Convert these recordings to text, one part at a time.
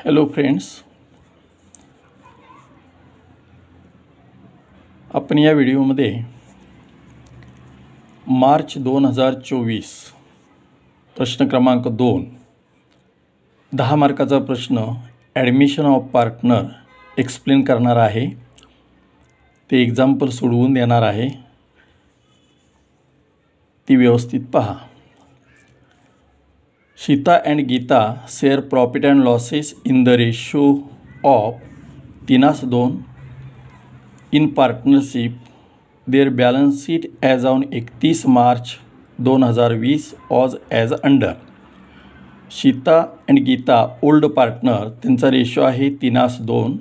Hello friends, आपण या व्हिडिओमध्ये मार्च 2024 प्रश्न क्रमांक 2 10 मार्काचा प्रश्न ॲडमिशन ऑफ पार्टनर एक्सप्लेन करणार आहे। ते एक्झाम्पल सोडवून देणार आहे, ती व्यवस्थित पहा। Shita and Geeta share profit and losses in the ratio of 3:2 in partnership. Their balance sheet as on 31 March 2020 was as under. Shita and Geeta old partner, त्यांचा रेशो आहे 3:2।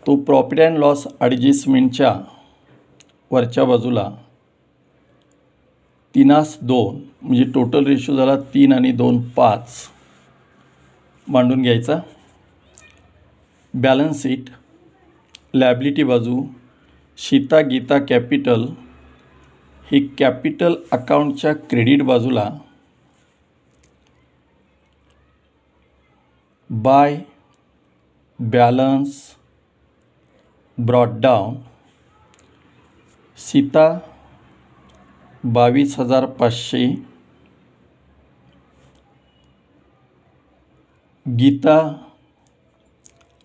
तो प्रॉफिट अँड लॉस ॲडजस्टमेंटच्या वरच्या बाजूला 3:2 म्हणजे total ratio झाला 3 आणि 2 5 मांडून घ्यायचा। बॅलन्स शीट लायबिलिटी बाजू शीता गीता कॅपिटल ही कॅपिटल अकाउंटच्या क्रेडिट बाजूला by balance brought down Sita 22,500, Gita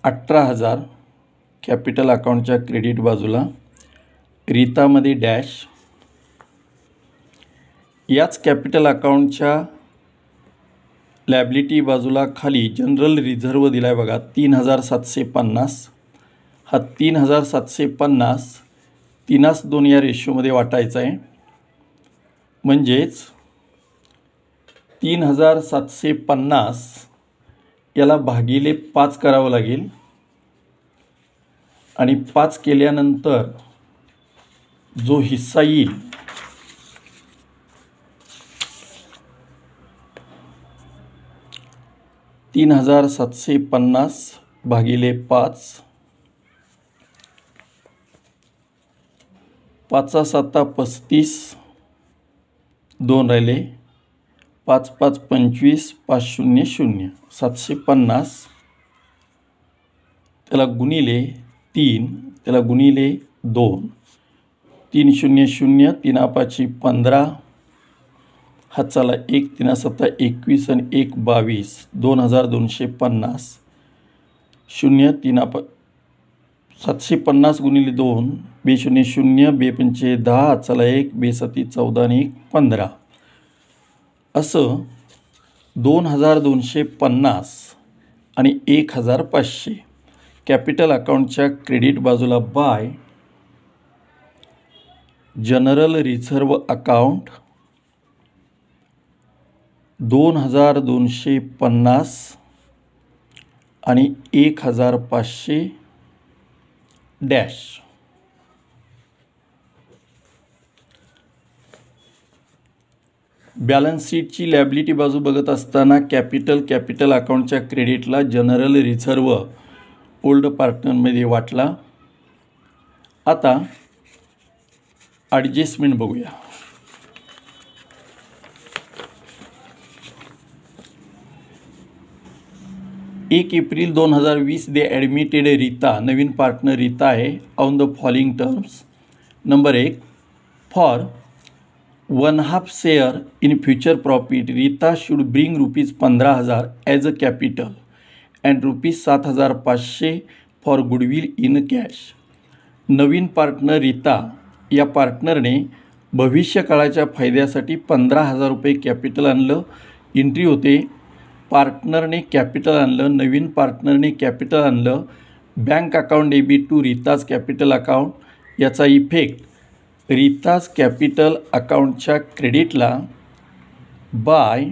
18,000 capital अकाउंटच्या क्रेडिट बाजूला, रीतामध्ये डॅश। याच कॅपिटल अकाउंटच्या लायबिलिटी बाजूला खाली जनरल रिझर्व दिला आहे बघा 3,750। हा 3,750 3:2 या रेशोमध्ये वाटायचा आहे, म्हणजेच 3,750 याला भागिले 5 करावं लागेल आणि 5 केल्यानंतर जो हिस्सा येईल $3,750 भागिले 5, 5×7 35, 2 राहिले, 5×5 25, 5×0 750, त्याला गुणिले 3, त्याला गुणिले 2, 3×0 3×5 15, हा चला 1 3×7 21 आणि 1 22, 2,250, 0 3×5 750 गुणिले 2, 2×0 2×5 10, चला 1 2×7 14 आणि 1 15, असं 2,250 आणि 1,500 कॅपिटल अकाउंटच्या क्रेडिट बाजूला बाय जनरल रिझर्व अकाउंट 2,250 आणि 1,500 डॅश। बॅलन्स शीटची लायबिलिटी बाजू बघत असताना कॅपिटल अकाउंटच्या क्रेडिटला जनरल रिझर्व ओल्ड पार्टनरमध्ये वाटला। आता ॲडजस्टमेंट बघूया। 1 एप्रिल 2020 दे ॲडमिटेड रीता, नवीन पार्टनर रीता आहे, on the following terms. Number 1, for 1/2 share in future profit Rita should bring ₹15,000 as a capital and ₹7,500 for goodwill in cash. Naveen partner Rita या पार्टनरने भविष्यकाळाच्या फायद्यासाठी ₹15,000 कॅपिटल आणलं। Entry होते पार्टनरने capital आणलं, नवीन पार्टनरने कॅपिटल आणलं, bank account debit to Rita's capital account. याचा इफेक्ट रीताज कॅपिटल अकाउंटच्या क्रेडिटला बाय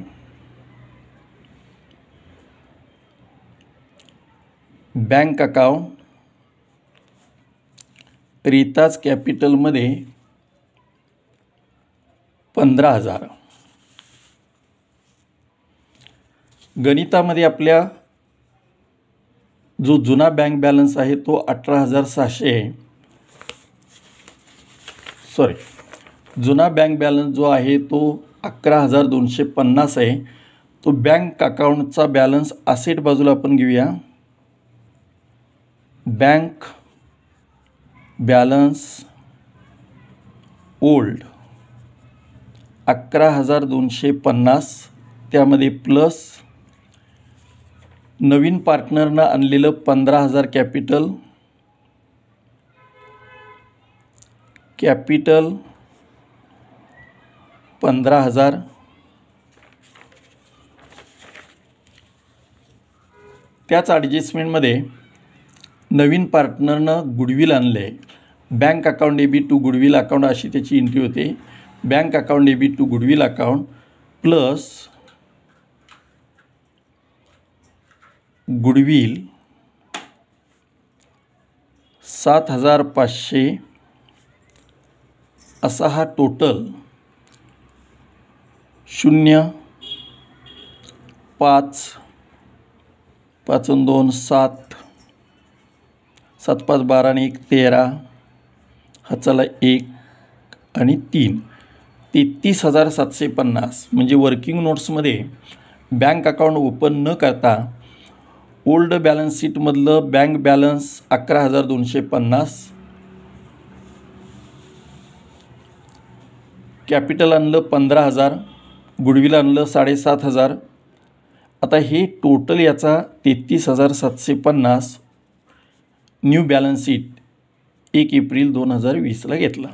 बँक अकाउंट रीताज कॅपिटलमध्ये 15,000। गणितामध्ये आपल्या जो जुना बँक बॅलन्स आहे तो 18,600 आहे। जुना बँक बॅलन्स जो आहे तो 11,250 आहे। तो बँक अकाउंटचा बॅलन्स असेट बाजूला आपण घेऊया. बँक बॅलन्स ओल्ड 11,250, त्यामध्ये प्लस नवीन पार्टनरनं आणलेलं 15,000 कॅपिटल 15,000, त्याच ॲडजस्टमेंटमध्ये नवीन पार्टनरनं गुडविल आणलं आहे. Bank account debit to goodwill account अशी त्याची एंट्री होते. Bank account debit to goodwill account plus goodwill 7,500 असा हा टोटल 0 5 5 आणि 2 7 7 5 12 आणि 1 13 हा चला 1 आणि 3 33,750 म्हणजे वर्किंग नोट्समध्ये बँक अकाउंट ओपन न करता ओल्ड बॅलन्स शीटमधलं बँक बॅलन्स 11,250, कॅपिटल आणलं 15,000, गुडविल आणलं 7,500. आता हे टोटल याचा 33,750 न्यू बॅलन्स शीट 1 एप्रिल 2020ला घेतला.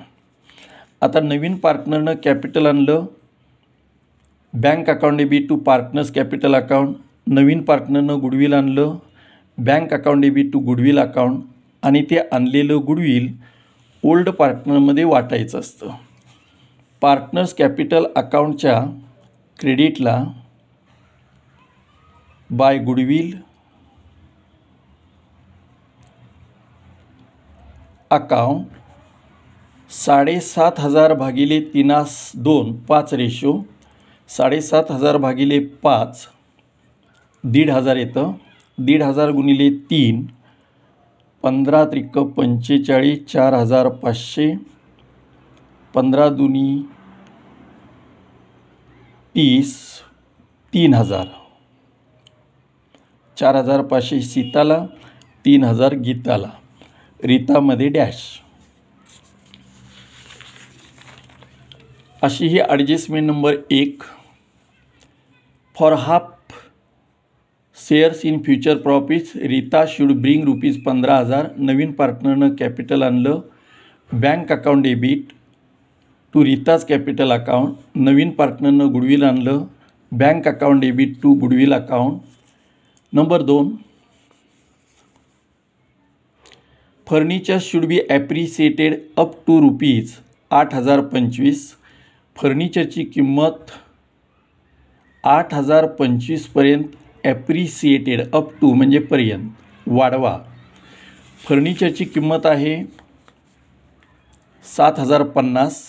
आता नवीन पार्टनरनं कॅपिटल आणलं, bank account debit to partners capital account, नवीन पार्टनरनं गुडविल आणलं, bank account debit to goodwill account, आणि ते आणलेलं गुडविल ओल्ड पार्टनरमध्ये वाटायचं असतं. पार्टनर्स कॅपिटल अकाउंटच्या क्रेडिटला बाय गुडविल अकाउंट 7,500 भागिले 3:2 5 रेशो 7,500 भागिले 5 1,500 येतं. 1,500 गुणिले 3 15 त्रिक 45 4,500 15 दुनी 30 3,000 4,500 सीताला 3,000 गीताला रीतामध्ये डॅश. अशी ही adjustment number 1. For half shares in future profits Rita should bring ₹15,000. नवीन पार्टनरनं कॅपिटल आणलं, bank account debit to Rita's capital account, नवीन पार्टनरनं गुडविल आणलं, bank account debit to goodwill account. Number 2, furniture should be appreciated up to ₹8,025. फर्निचरची किंमत 8,025पर्यंत ॲप्रिसिएटेड up to म्हणजे पर्यंत वाढवा. फर्निचरची किंमत आहे 7,050.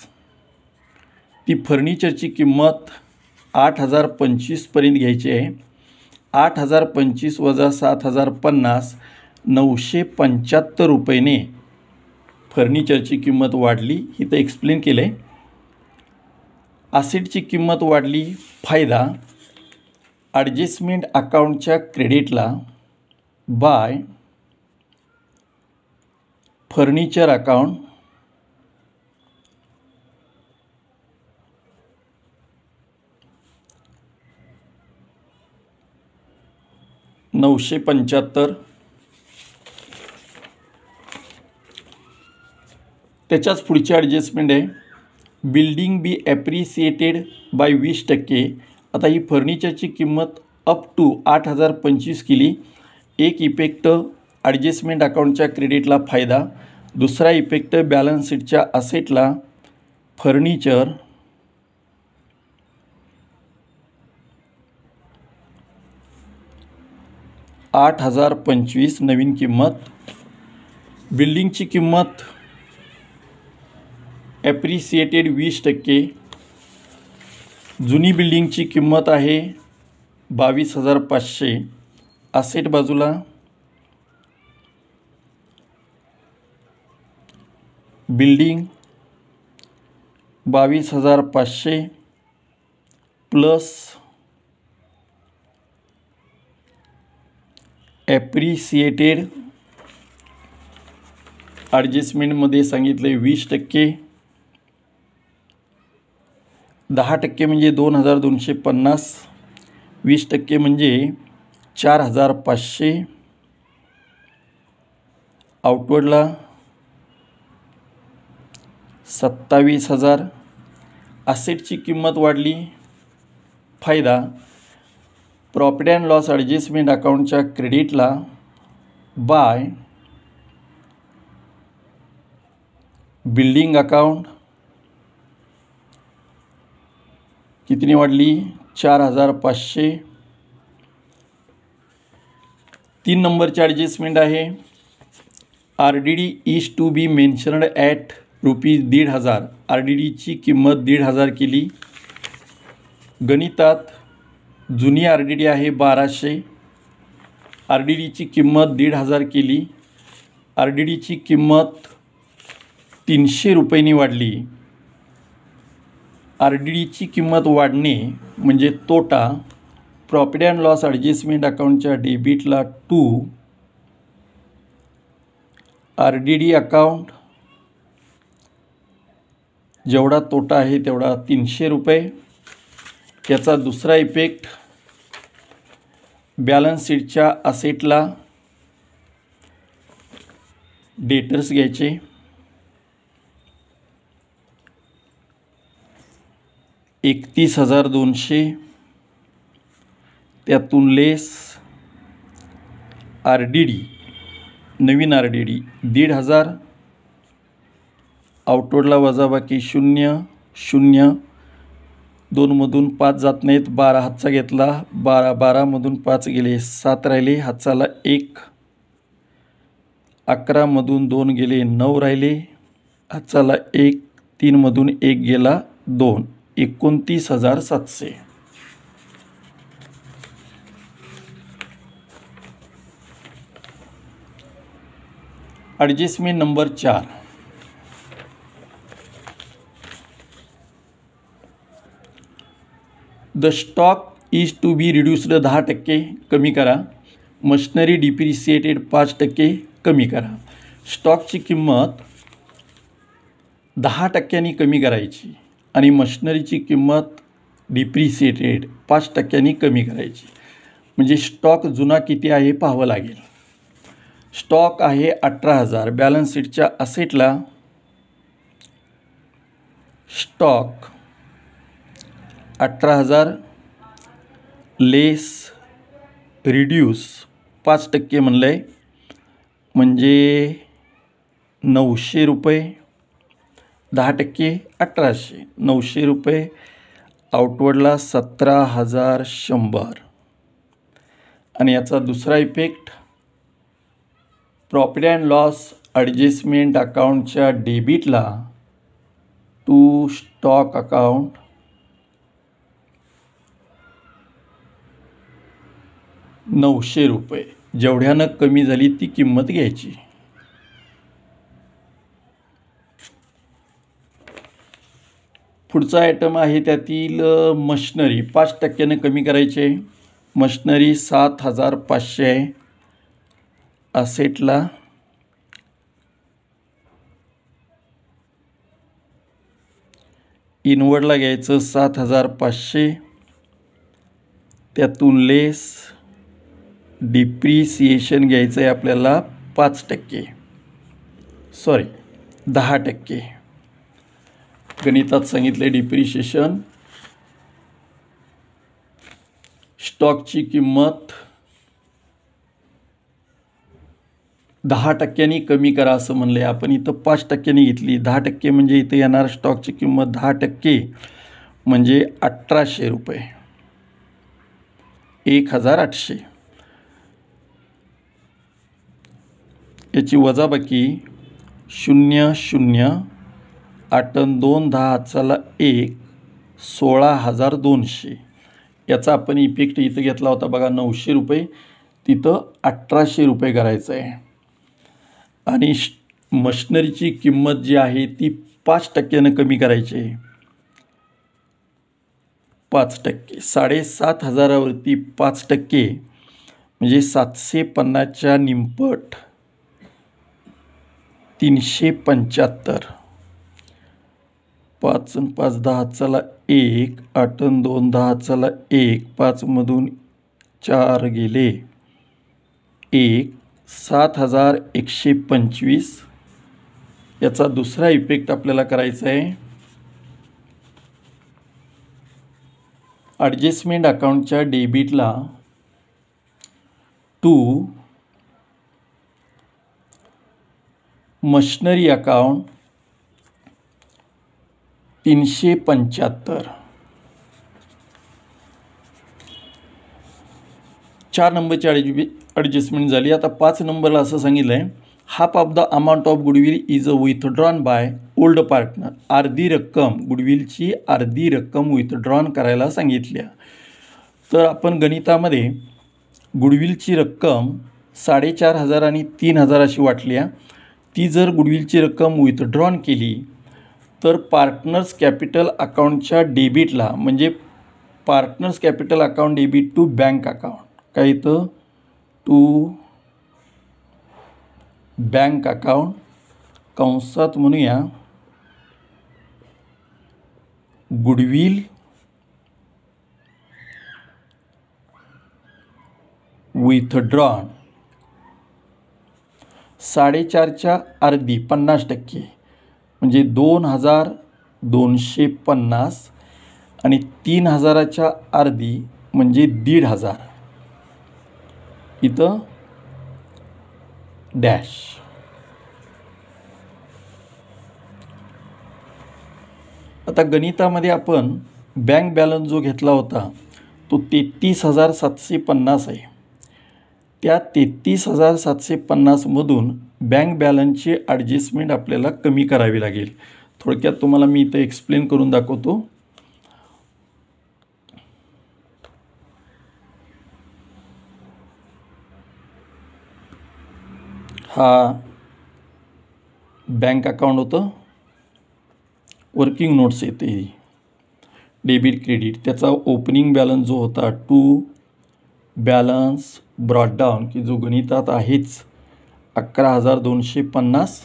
ती फर्निचरची किंमत 8,025पर्यंत घ्यायची आहे. 8,025 वजा 7,050 975 रुपयाने फर्निचरची किंमत वाढली. इथं एक्सप्लेन केलं आहे. असेटची किंमत वाढली, फायदा ॲडजस्टमेंट अकाउंटच्या क्रेडिटला बाय फर्निचर अकाउंट 975. त्याच्याच पुढची ॲडजस्टमेंट आहे, बिल्डिंग बी ॲप्रिसिएटेड बाय 20%. आता ही फर्निचरची किंमत अप टू 8,025 केली. एक इफेक्ट ॲडजस्टमेंट अकाउंटच्या क्रेडिटला फायदा, दुसरा इफेक्ट बॅलन्स शीटच्या असेटला फर्निचर 8,025 नवीन किंमत. बिल्डिंगची किंमत ॲप्रिसिएटेड 20%. जुनी बिल्डिंगची किंमत आहे 22,500. असेट बाजूला बिल्डिंग 22,500 प्लस ॲप्रिसिएटेड ॲडजस्टमेंटमध्ये सांगितलं आहे 20%. 10% म्हणजे 2250. 20% म्हणजे 4500. आउटवर्डला 27,000. असेटची किंमत वाढली. फायदा प्रॉफिट अँड लॉस ॲडजस्टमेंट अकाउंटच्या क्रेडिटला बाय बिल्डिंग अकाउंट कितीने वाढली 4500. 3 नंबरची ॲडजस्टमेंट आहे RDD is to be mentioned at ₹1,500. RDDची किंमत 1,500 केली. गणितात जुनी RDD आहे 1200. RDDची किंमत 1,500 केली. RDDची किंमत ₹300 वाढली. RDDची किंमत वाढणे म्हणजे तोटा. प्रॉफिट अँड लॉस ॲडजस्टमेंट अकाउंटच्या डेबिटला टू RDD अकाउंट. जेवढा तोटा आहे तेवढा ₹300. याचा दुसरा इफेक्ट बॅलन्स शीटच्या असेटला डेटर्स घ्यायचे. $31,200. त्यातून लेस RDD नवीन RDD 1,500. आउटवर्डला वजाबाकी 0 0. 2मधून 5 जात नाहीत. 12 हातचा घेतला. 12मधून 5 गेले 7 राहिले. हातचाला 1. 11मधून 2 गेले 9 राहिले. हातचाला 1. 3मधून 1 गेला 2. 29,700. Adjustment number 4. The stock is to be reduced 10% कमी करा. मशिनरी डिप्रिसिएटेड 5% कमी करा. स्टॉकची किंमत 10% कमी करायची आणि मशिनरीची किंमत डिप्रिसिएटेड 5% कमी करायची. म्हणजे स्टॉक जुना किती आहे पाहावं लागेल. स्टॉक आहे 18,000. बॅलन्स शीटच्या असेटला स्टॉक 18,000 लेस रिड्यूस 5% म्हणलं आहे म्हणजे ₹900. 10% 1800. ₹900. आउटवर्डला 17,100. आणि याचा दुसरा effect profit and loss adjustment अकाउंटच्या डेबिटला टू स्टॉक अकाउंट ₹900. जेवढ्यानं कमी झाली ती किंमत घ्यायची. पुढचा आयटम आहे त्यातील मशिनरी 5% कमी करायचे. मशिनरी 7,500 आहे. असेटला इनवर्डला घ्यायचं 7,500. त्यातून लेस डिप्रिसिएशन घ्यायचं आहे आपल्याला 5%. सॉरी 10%. गणितात सांगितले डिप्रिसिएशन. स्टॉकची किंमत 10% कमी करा असं म्हणलं आहे. आपण इथं 5% घेतली. 10% म्हणजे इथं येणार स्टॉकची किंमत 10% म्हणजे ₹1,800. 1,800. याची वजाबाकी 0 0. 8 आणि 2 10 हातचाला 1. 16,200. याचा आपण इफेक्ट इथं घेतला होता बघा ₹900. तिथं ₹1,800 करायचं आहे. आणि मशिनरीची किंमत जी आहे ती 5% कमी करायची आहे. 5%. 7,500वरती 5% म्हणजे 750च्या निमपट 375. 5 आणि 5 10 चला 1, 8 आणि 2 10 चला 1, 5 मधून 4 गेले 1, 7125. याचा दुसरा इफेक्ट आपल्याला करायचा आहे. ॲडजस्टमेंट अकाउंटच्या डेबिटला टू मशिनरी अकाउंट 375. 4 नंबरची ॲडजस्टमेंट झाली. आता 5 नंबरला असं सांगितलं आहे, half of the amount of goodwill is withdrawn by old partner. अर्धी रक्कम, गुडविलची अर्धी रक्कम विथड्रॉन करायला सांगितल्या. तर आपण गणितामध्ये गुडविलची रक्कम 4,500 आणि 3,000 अशी वाटल्या. ती जर गुडविलची रक्कम विथड्रॉन केली तर पार्टनर्स कॅपिटल अकाउंटच्या डेबिटला, म्हणजे partners capital account debit to bank account, काय इथं टू बँक अकाउंट कंसात म्हणूया गुडविल विथड्रॉन 4.5च्या अर्धी 50% म्हणजे 2,250 आणि 3,000च्या अर्धी म्हणजे 1,500. इथं डॅश. आता गणितामध्ये आपण बँक बॅलन्स जो घेतला होता तो 33,750 आहे. त्या 33,750 मधून बँक बॅलन्सची ॲडजस्टमेंट आपल्याला कमी करावी लागेल. थोडक्यात तुम्हाला मी इथं एक्सप्लेन करून दाखवतो. हा बँक अकाउंट होतं, वर्किंग नोट्स येते डेबिट क्रेडिट. त्याचा ओपनिंग बॅलन्स जो होता टू बॅलन्स ब्रॉट डाऊन, की जो गणितात आहेच 11,250.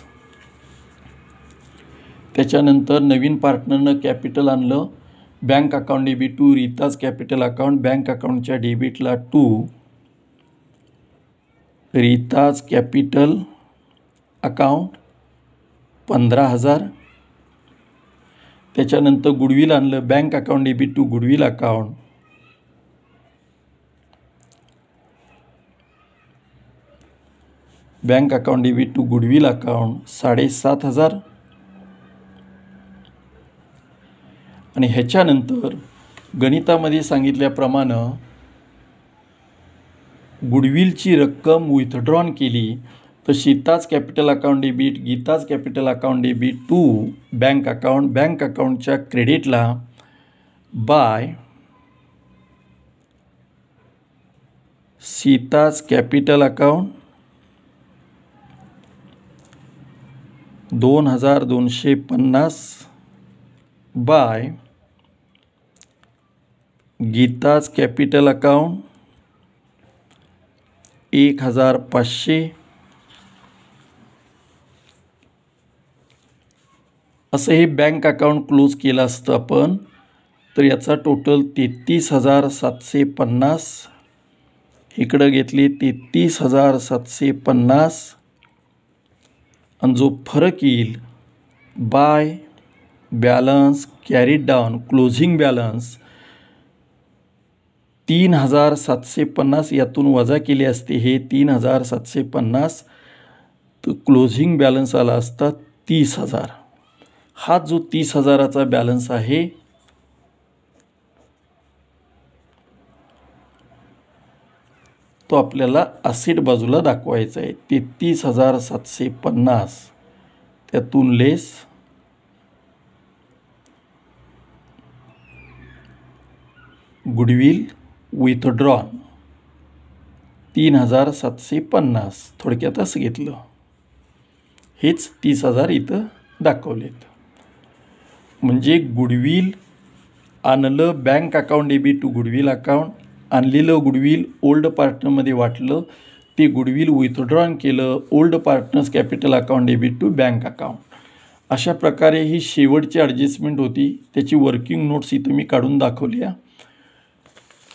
त्याच्यानंतर नवीन पार्टनरनं कॅपिटल आणलं, bank account debit to Rita's capital account. Bank अकाउंटच्या डेबिटला टू रीताज कॅपिटल अकाउंट 15,000. त्याच्यानंतर गुडविल आणलं, bank account debit to goodwill account bank account debit to goodwill account 7,500. आणि ह्याच्यानंतर गणितामध्ये सांगितल्याप्रमाणे गुडविलची रक्कम विथड्रॉन केली तर Sita's capital account debit, Gita's capital account debit to bank account, bank अकाउंटच्या क्रेडिटला by Sita's capital account 2,250 by Gita's capital account 1,500. असं हे बँक अकाउंट क्लोज केलं असतं आपण, तर याचा टोटल 33,750. इकडं घेतले 33,750 आणि जो फरक येईल by balance carried down, closing balance 3,750 यातून वजा केले असते हे 3,750, तर क्लोजिंग बॅलन्स आला असता 30,000. हा जो 30,000चा बॅलन्स आहे तो आपल्याला असेट बाजूला दाखवायचा आहे. 33,750 त्यातून लेस गुडविल विथड्रॉन 3,750. थोडक्यात असं घेतलं, हेच 30,000 इथं दाखवलेत. म्हणजे गुडविल आणलं bank account debit to goodwill account आणलेलं गुडविल ओल्ड पार्टनरमध्ये वाटलं, ते गुडविल विथड्रॉन केलं, old partners capital account debit to bank account. अशा प्रकारे ही शेवटची ॲडजस्टमेंट होती. त्याची वर्किंग नोट्स इथं मी काढून दाखवली आहे.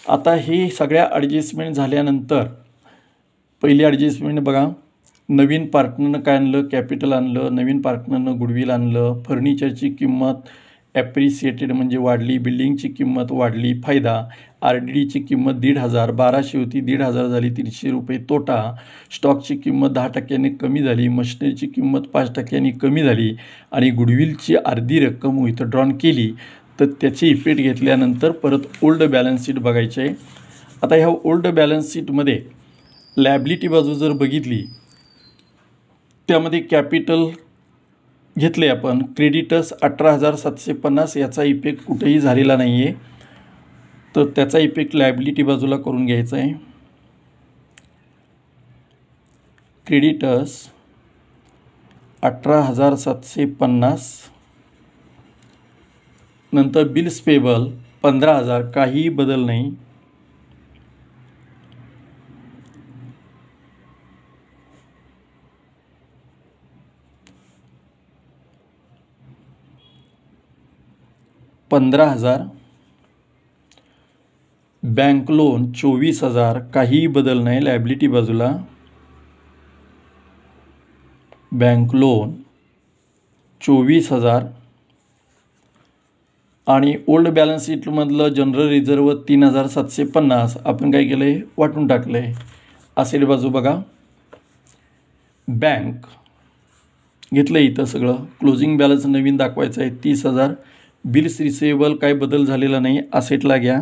आता हे सगळ्या ॲडजस्टमेंट झाल्यानंतर पहिली ॲडजस्टमेंट बघा, नवीन पार्टनरनं काय आणलं, कॅपिटल आणलं, नवीन पार्टनरनं गुडविल आणलं, फर्निचरची किंमत ॲप्रिसिएटेड म्हणजे वाढली, बिल्डिंगची किंमत वाढली, फायदा, RDDची किंमत 1,500, 1200 होती 1,500 झाली, 300 रुपये तोटा, स्टॉकची किंमत 10% कमी झाली, मशिनरीची किंमत 5% कमी झाली आणि गुडविलची अर्धी रक्कम विथड्रॉन केली. तर त्याची इफेक्ट घेतल्यानंतर परत ओल्ड बॅलन्स शीट बघायचे आहे. आता ह्या ओल्ड बॅलन्स शीटमध्ये लॅबिलिटी बाजू जर बघितली, त्यामध्ये कॅपिटल घेतले आपण, क्रेडिटर्स 18,750, याचा इफेक्ट कुठेही झालेला नाही आहे. तर त्याचा इफेक्ट लायबिलिटी बाजूला करून घ्यायचा आहे. क्रेडिटर्स 18,750, नंतर बिल्स पेबल 15,000, काहीही बदल नाही. $15,000, बँक लोन 24,000, काहीही बदल नाही. लायबिलिटी बाजूला बँक लोन 24,000 आणि ओल्ड बॅलन्स शीटमधलं जनरल रिझर्व 3,750 आपण काय केलं आहे, वाटून टाकलं आहे. असेल बाजू बघा, बँक घेतलं इथं सगळं. क्लोजिंग बॅलन्स नवीन दाखवायचं आहे 30,000. बिल्स रिसिवेबल काय बदल झालेला नाही, असेटला घ्या.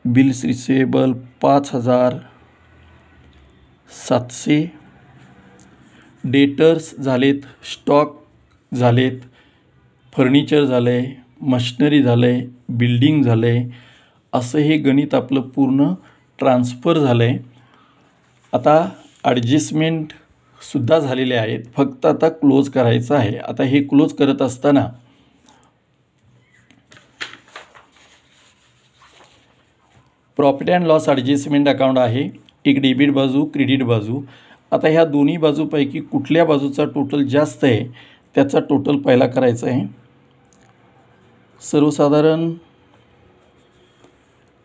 Bills receivable 5,700. डेटर्स झालेत, स्टॉक झालेत, फर्निचर झालं आहे, मशिनरी झालं आहे, बिल्डिंग झालं आहे. असं हे गणित आपलं पूर्ण ट्रान्सफर झालं आहे. आता ॲडजस्टमेंट सुद्धा झालेले आहेत, फक्त आता क्लोज करायचं आहे. आता हे क्लोज करत असताना profit and loss adjustment account आहे, एक डेबिट बाजू, क्रेडिट बाजू. आता ह्या दोन्ही बाजूपैकी कुठल्या बाजूचा टोटल जास्त आहे त्याचा टोटल पहिला करायचा आहे. सर्वसाधारण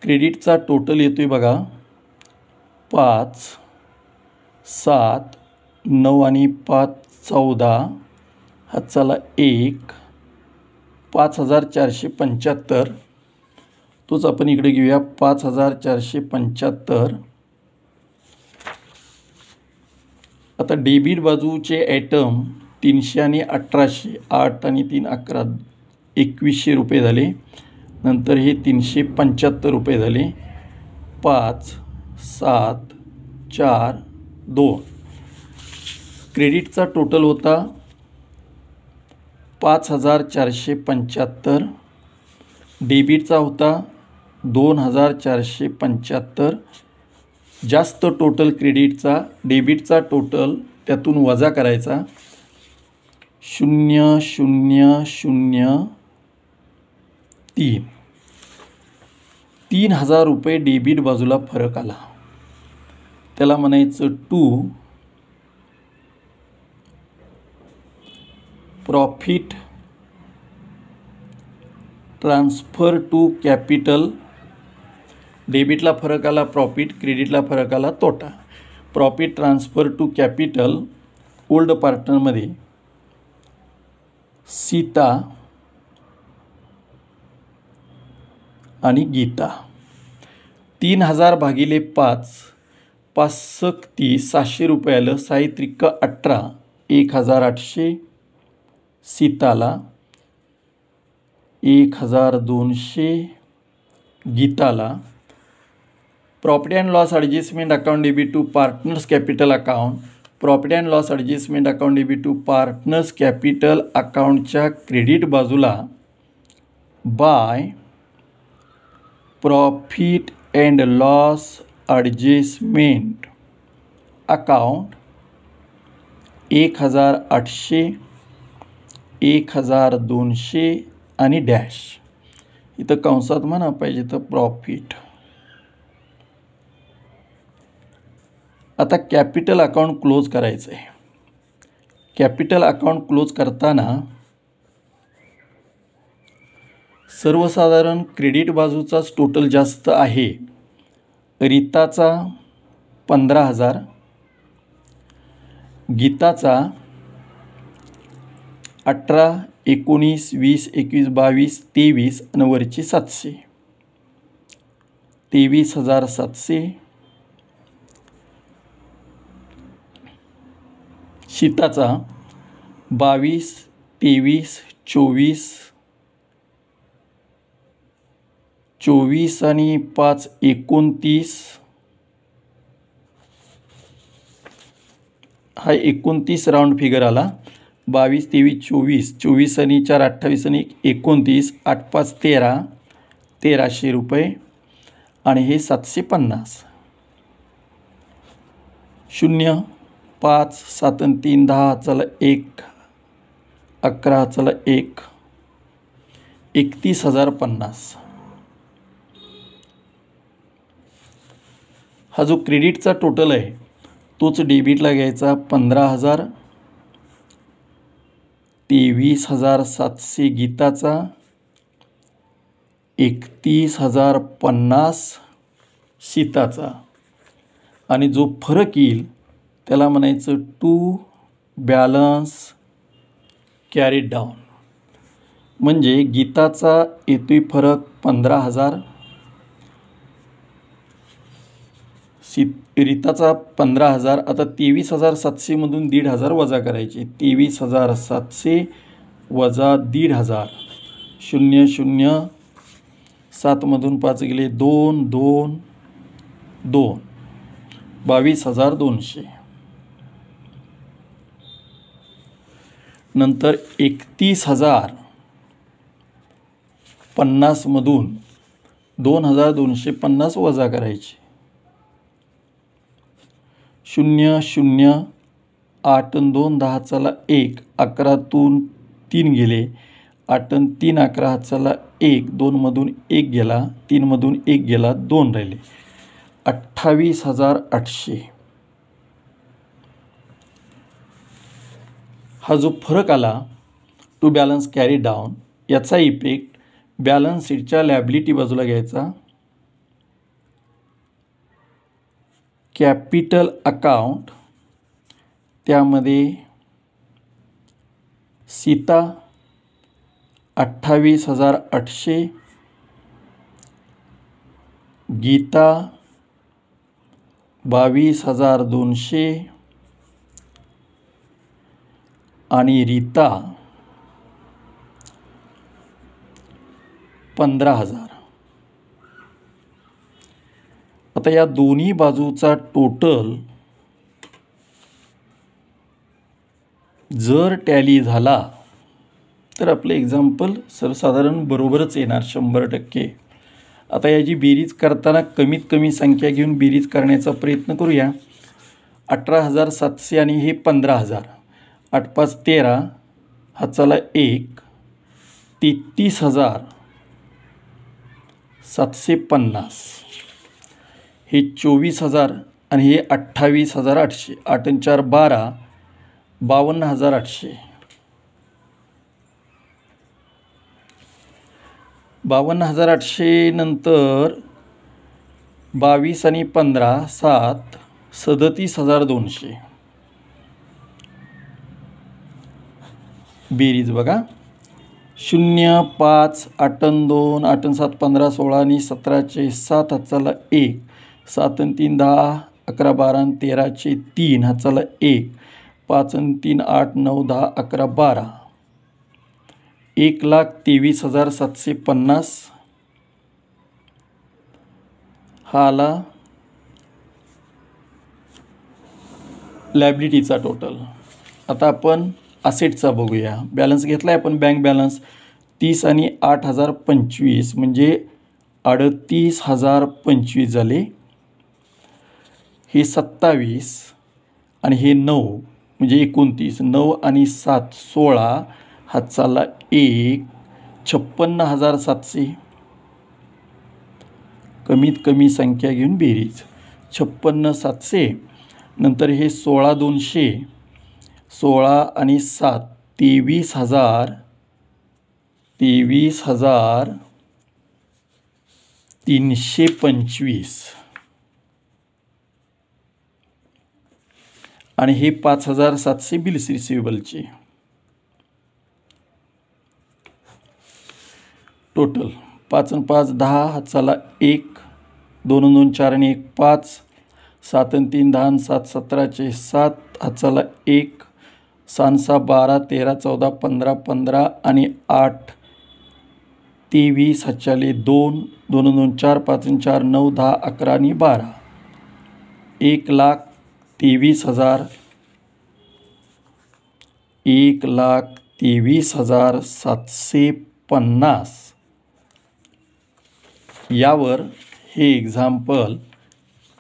क्रेडिटचा टोटल येतोय बघा 5, 7, 9 आणि 5, 14, हातचाला 1, 5,475. तोच आपण इकडे घेऊया 5,475. आता डेबिट बाजूचे आयटम 300 आणि 1,800, 8 आणि 3, 11, 2,100 रुपये झाले. नंतर हे 375 रुपये झाले. 5, 7, 4, 2. क्रेडिटचा टोटल होता 5,475. डेबिटचा होता 2,475. जास्त टोटल क्रेडिटचा, डेबिटचा टोटल त्यातून वजा करायचा. 0,0,0,3. 3,000 रुपये डेबिट बाजूला फरक आला. त्याला म्हणायचं to profit transfer to capital. डेबिटला फरक आला प्रॉफिट, क्रेडिटला फरक आला तोटा. Profit transfer to capital old पार्टनरमध्ये सीता आणि गीता. 3,000 भागिले 5, 5 30, 700 रुपये आलं. 6 त्रिक 18, 1,800. सीताला 1,200. गीताला. Profit and loss adjustment account debit to partners capital account. Profit and loss adjustment account debit to partners capital अकाउंटच्या क्रेडिट बाजूला by profit and loss adjustment account 1,800, 1,200 आणि डॅश. इथं कंसात म्हणा पाहिजे तर प्रॉफिट. आता कॅपिटल अकाउंट क्लोज करायचं आहे. कॅपिटल अकाउंट क्लोज करताना सर्वसाधारण क्रेडिट बाजूचाच टोटल जास्त आहे. रीताचा 15,000, गीताचा 18, 19, 20, 21, 22, 23 आणि वरची 700, 23,700. शीताचा 22, 23, 24, 24 आणि 5, 29. हा 29 राऊंड फिगर आला. 22, 23, 24, 24 आणि 4, 28 आणि 29, 8, 5, 13, 1,300 रुपये आणि हे 750. 0, 5, 7 आणि 3, 10, चला 1, 11, चला 1, 31,050. हा जो क्रेडिटचा टोटल आहे तोच डेबिटला घ्यायचा. 15,000, 23,700 गीताचा, 31,050 शीताचा आणि जो फरक येईल त्याला म्हणायचं टू बॅलन्स कॅरीड डाऊन. म्हणजे गीताचा येतोय फरक 15,000, रीताचा 15,000. आता 23,700मधून 1,500 वजा करायचे. 23,700 वजा 1,500. 0, 0, 7मधून 5 गेले 2, 2, 2, 22,200. नंतर 31,050मधून 2,250 वजा करायचे. 0, 0, 8 आणि 2, 10, चला 1, 11तून 3 गेले. 8 आणि 3, 11, चला 1, 2मधून 1 गेला, 3मधून 1 गेला, 2 राहिले. 28,800. हा जो फरक आला टू बॅलन्स कॅरी डाऊन याचा इफेक्ट बॅलन्स शीटच्या लॅबिलिटी बाजूला घ्यायचा. कॅपिटल अकाउंट त्यामध्ये सीता 28,800, गीता 22,200 आणि रीता 15,000. आता या दोन्ही बाजूचा टोटल जर टॅली झाला तर आपलं एक्झाम्पल सर्वसाधारण बरोबरच येणार 100%. आता याची बेरीज करताना कमीत कमी संख्या घेऊन बेरीज करण्याचा प्रयत्न करूया. 18,700 आणि हे 15,000. 8, 5, 13, हा चला 1, 33,750. हे 24,000 आणि हे 28,800. 8 आणि 4, 12, 52,800. 52,800 नंतर 22 आणि 15, 7, 37,200. बेरीज बघा. 0, 5, 8 आणि 2, 8 आणि 7, 15, 16 आणि 17चे 7, हाताला 1, 7 आणि 3, 10, 11, 12 आणि 13चे 3, हाताला 1, 5 आणि 3, 8, 9, 10, 11, 12. 1,23,750 हा आला लायबिलिटीचा टोटल. आता आपण असेटचा बघूया. बॅलन्स घेतला आहे आपण बँक बॅलन्स 30 आणि 8,025 म्हणजे 38,025 झाले. हे 27 आणि हे 9 म्हणजे 29. 9 आणि 7, 16, हा चालला 1, 56,700. कमीत कमी संख्या घेऊन बेरीज 56,700 नंतर हे 16,200 16 आणि 7 23,325 आणि हे 5,700 बिल्स रिसिवेबलचे टोटल 5 आणि 5 10 हाताला 1 2 आणि 2 4 आणि 1 5 7 आणि 3 10 आणि 7 17चे 7 हाताला 1 6 6 12 13 14 15 15 आणि 8 23 हाताले 2 2 आणि 2 4 5 आणि 4 9 10 11 आणि 12 1,23,000 1,23,750 यावर हे एक्झाम्पल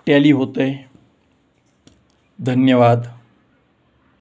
टॅली होतं आहे. धन्यवाद.